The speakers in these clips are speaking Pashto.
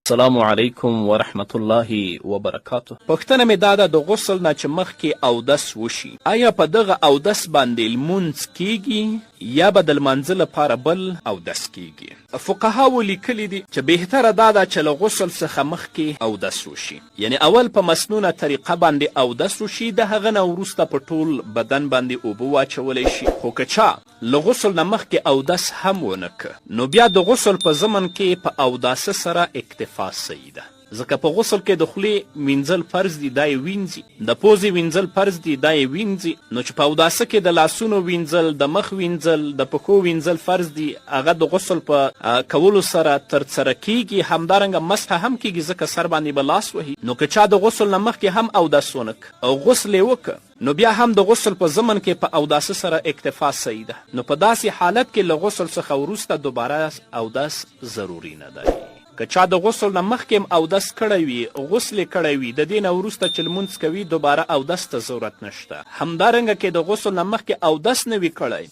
السلام علیکم ورحمت الله وبرکاته. پوښتنه مې دا ده د غسل نه چې مخکې اودس وشي آیا په دغه اودس باندې لمونځ کیږي یا به د لمانځه لپاره بل اودس کیږي؟ فقهاو لیکلي دي چې بهتره دا ده چې له غسل څخه مخکې اودس وشي، یعنی اول په مسنونه طریقه باندې اودس وشي، د هغه نه وروسته په ټول بدن باندې اوبه واچولی شي. خو که چا له غسل نه مخکې اودس هم ونه که نو بیا د غسل په ضمن کې په اوداسه سره اکتفا صحیح ده، ځکه په غسل کې د خولې وینځل فرض دي، دا یې وینځي، د پوزې وینځل فرض دي، دا یې وینځي، نو چې په اوداسه کې د لاسونو وینځل، د مخ وینځل، د پښو وینځل فرض دي، هغه د غسل په کولو سره ترسره کیږي. همدارنګه مسح هم کیږي ځکه سر باندې به لاس وهي. نو که چا د غسل نه مخکې هم اودس ونه او غسل یې وکړه نو بیا هم د غسل په ضمن کې په اوداسه سره اکتفا صحیح ده. نو په داسې حالت کې له غسل څخه وروسته دوباره اودس ضروري نه دی. که چا د غسل نه مخکې هم اودس کړی وي، غسل یې کړی وي، د دې نه وروسته چې لمونځ کوي دوباره اودس ته ضرورت نشته. همدارنګه کې د غسل نه مخکې اودس نه وي کړی،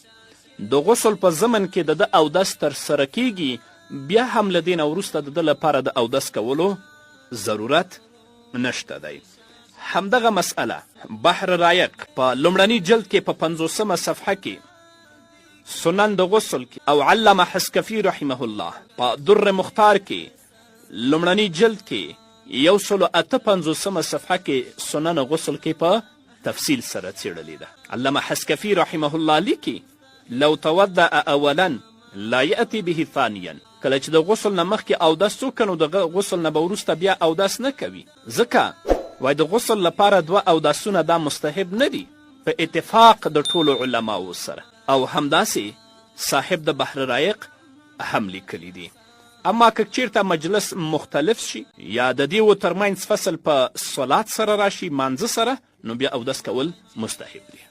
د غسل په ضمن کې د ده اودس ترسره کیږي، بیا هم له دې نه وروسته د ده لپاره د اودس کولو ضرورت نشته دی. همدغه مسئله بحر رایق په لومړني جلد کې په 50مه صفحه کې سنن د غسل کې او علامه حسکفي رحمه الله په در مختار کې لومړني جلد کې 158مه صفحه کې سنن غسل کې په تفصیل سره څیړلې ده. علامه حسکفي رحمه الله لیکي لو تودع اولا لا یأتي به ثانیا، کله چې د غسل نه مخکې اودس وکړه نو د غسل نه به وروسته بیا اودس نه کوي، ځکه وای د غسل لپاره 2 اوداسونه دا مستحب نه دي په اتفاق د ټولو علماو سره، او همداسې صاحب د بحر رایق هم لیکلی دي. اما که چیرته مجلس مختلف شي یا د دیو ترمنځ فصل په صلات سره راشي، مانځه سره، نو بیا اودس کول مستحب دي.